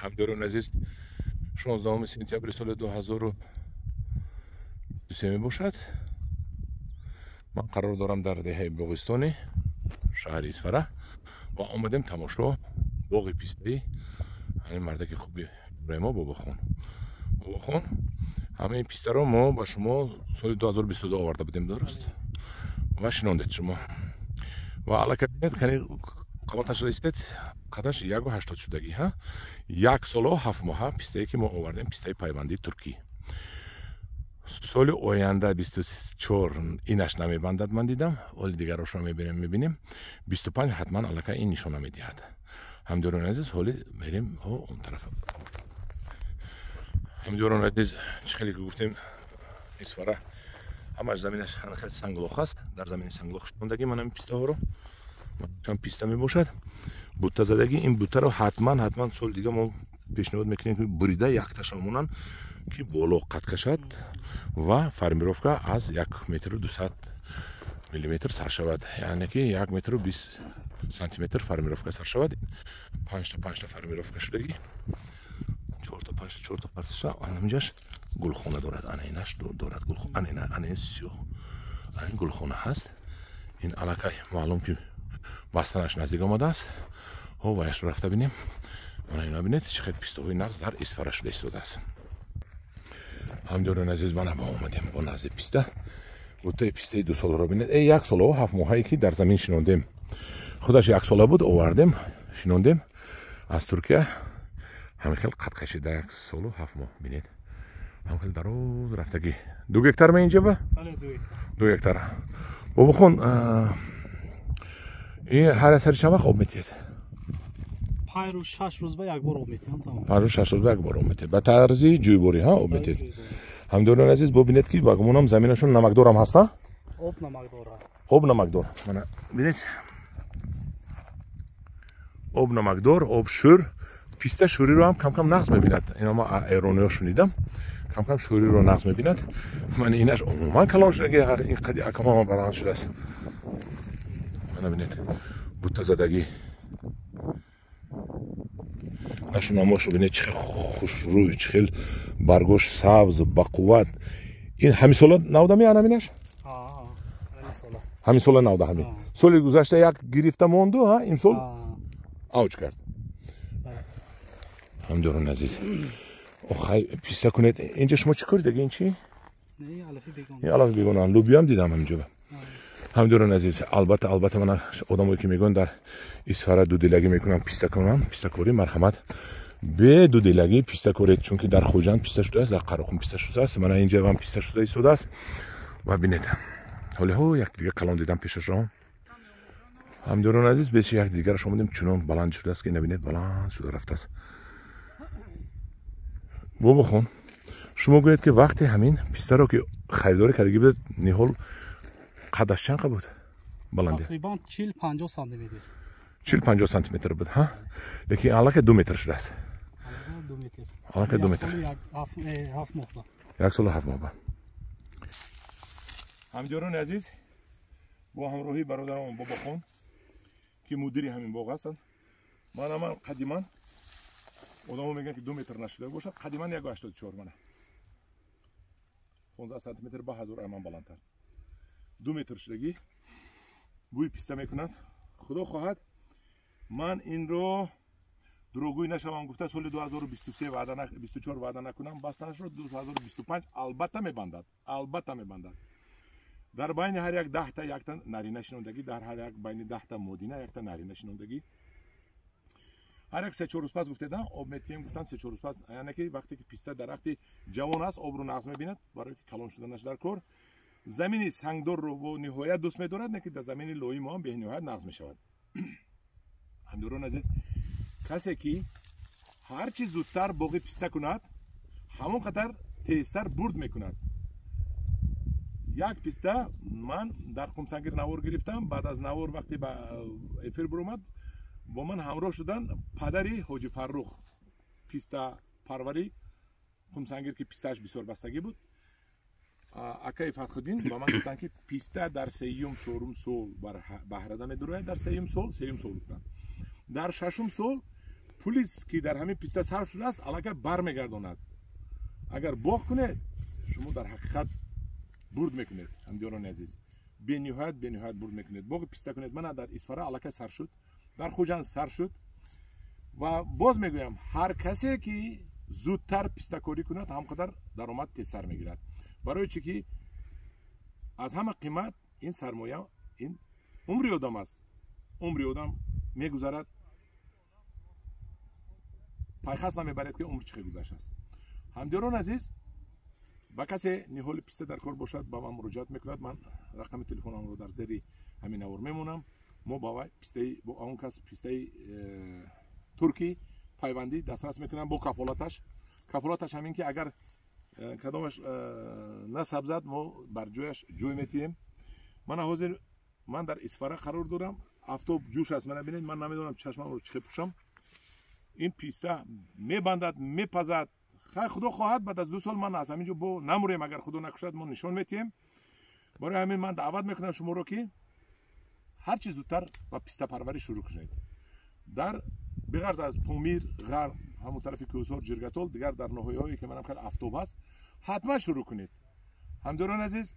همداران عزیز 16 سپتامبر سال 2023 باشد. من قرار دارم در دهه باغستانی شهر اصفهان و آمدیم تماشا باغ پیسته همین مردک خوبی ما باباخون همه این پیسته رو ما با شما سال 2022 آورده بودیم درست و شنوندید شما و علاقه بینید کنی قبلتش رسید قدش 1.80 شدگی ها 1 سال و 7 ماه پیسته که ما آوردیم پیسته پیوندی ترکی سال آینده 24 اینش نمیبندد من دیدم ولی دیگر روش رو میبینیم 25 حتما علاقه این نشانه میدهد همداران عزیز حالی میریم اون طرف همداران عزیز خیلی که گفتیم اصفهان همش زمینش خیلی سنگلاخ است در زمین سنگلاخ شوندگی من این پیسته ها رو چند پیسته می باشد بوته زدگی این بوته رو حتما سال دیگه ما پیشنهاد میکنیم که بریده یک تاشمونن که بالا قد کشد و فرمیروفکا از 1 متر و 200 میلیمتر سر شود یعنی که 1 متر و 20 سانتی متر فرمیروفکا سر شود 5 تا فرمیروفکا شدگی 4 تا پارچه اینجاش گلخونه دارد اینش دارد گلخونه این سیو این گلخونه هست این علاقه معلوم که بستنش نزدیک آمده است و وایش رفته بینیم اینا بینید چقدر پیسته های نغز در اصفهان شده ایستاده است همداران عزیز من با آمدیم با نزد پیسته بوته پیسته 2 سال رو بینید 1 سال و 7 ماهی که در زمین شنوندیم خودش 1 ساله بود آوردیم شنوندیم از ترکیه همین خیلی قد کشیده 1 سال و 7 ماه بینید همین خیلی دراز رفتگی 2 هکتار من اینجا با؟ بله 2 هکتار بابا خون این هر اثر چند وقت آب میتید؟ 5 روز 6 روز به یک بار آب میتید 5 روز 6 روز به یک بار آب میتید به طرزی جویباری ها آب میتید همداران عزیز ببینید که باگمون هم زمینشون نمکدار هم هست آب نمکدار آب نمکدار من ببینید آب نمکدار آب شور پیسته شوری رو هم کم کم نقص میبیند اینا ما ایرانی ها شنیدم کم کم شوری رو نقص میبیند من اینش عموما کلان شده که این قدی اکما بلند شده است من ببینید بوته زدگی نشون ما شو ببینید چه خوش روی چه برگوش سبز با قوت این همین سال نودمی انامینش همین سال نوده همین سال گذشته یک گرفته موند ها این سال اوج کرد همداران عزیز آخه پیسته کنید اینجا شما چی کردید این چی؟ نه علافی بیگانه لوبیا هم دیدم همینجا همداران عزیز البته من آدمایی که میگن در اصفهان دودلگی میکنن پیسته کنن پیسته کوری مرحمت به دودلگی پیسته کورید چون که در خوجند پیسته شده است در قراقون پیسته شده است من اینجا هم پیسته شده ایستاده است و ببینید حالا یک دیگه کلان دیدم پیشش رو همداران عزیز بیش یک دیگر شما دیدیم چنان بلند شده است که نبینید بلند شده رفته است بابا خون شما گویید که وقتی همین پیسته رو که خریداری کردگی بود نهال قدش چند بود بلندی تقریبا 40-50 سانتی متر 40-50 سانتی متر بود ها لیکن علاقه 2 متر شده است 2 متر علاقه 2 متر 1 سال و 7 ماه همداران عزیز با همراهی برادرم بابا خون که مدیری همین باغ هستند من قدیما آدم‌ها میگن که 2 متر نشده باشد قدیما 1.84 منه 15 سانتی متر با هزار ایمان بلندتر 2 متر شدگی بوی پیسته میکند خدا خواهد من این رو دروغگویی نشوم گفته سال 2023 24 وعده نکنم بستنش رو 2025 البته میبندد در بین هر یک 10 تا یک تا نرینه شنوندگی در هر یک بین 10 تا مدینه یک تا نرینه شنوندگی هر یک 3-4 روز پس گفتن آب میتیم گفتن 3-4 روز پس یعنی که وقتی که پیسته درختی جوان است آب رو نقض میبیند برای که کلان شدنش در کار زمینی سنگدار رو با نهایت دوست می‌دارد نه که در زمین لوی ما هم به نهایت نقض می‌شود همداران عزیز کسی که هر چی زودتر باغ پیسته کند همون قدر تیزتر برد میکند یک پیسته من در قمسنگیر نوار گرفتم بعد از نوار وقتی به افیر برآمد با من همراه شدن پدری حاجی فرخ پیسته پروری قمسنگیر که پیستهش بسیار بستگی بود اکای فتح‌الدین با من گفتن که پیسته در 3م 4م سال بهره می‌داره در 3م سال گفتن در 6م سال پلیس که در همین پیسته صرف شده است علاقه برمیگرداند. اگر باغ کنه شما در حقیقت برد میکنید. همدیاران عزیز به نهایت برد میکنید. باغ پیسته کنید. من در اسفاره علاقه سر شد، در خوجند سر شد و باز میگویم هر کسی که زودتر پیسته کاری کند همقدر درآمد تیزتر میگیرد. برای چی که از همه قیمت این سرمایه این عمر آدم است. عمر آدم میگذرد، پایخست نمیبرد که عمر چقدر گذشته است. همدیران عزیز با کسی نهال پیسته در کار باشد با من مراجعت میکند. من رقم تلفنم رو در زیر همین نوار میمونم. ما با پیسته با اون کس پیسته ترکی پیوندی دسترس میکنم با کفالتش همین که اگر کدامش نصب زد ما بر جویش جوی میتیم. من در اسفاره قرار دارم. آفتاب جوش است. من ببینید من نمیدونم چشمم رو چه پوشم. این پیسته میبندد میپزد. خدا خواهد بعد از 2 سال من از همینجا با نموریم. اگر خدا نکشد ما نشون میتیم. برای همین من دعوت میکنم شما رو که هر چیز زودتر با پیسته پروری شروع کنید. در بغرض از پامیر غرب همون طرف کوهسار جرگتال دیگر در ناحیه‌هایی که منم خیلی آفتاب هست حتما شروع کنید. همداران عزیز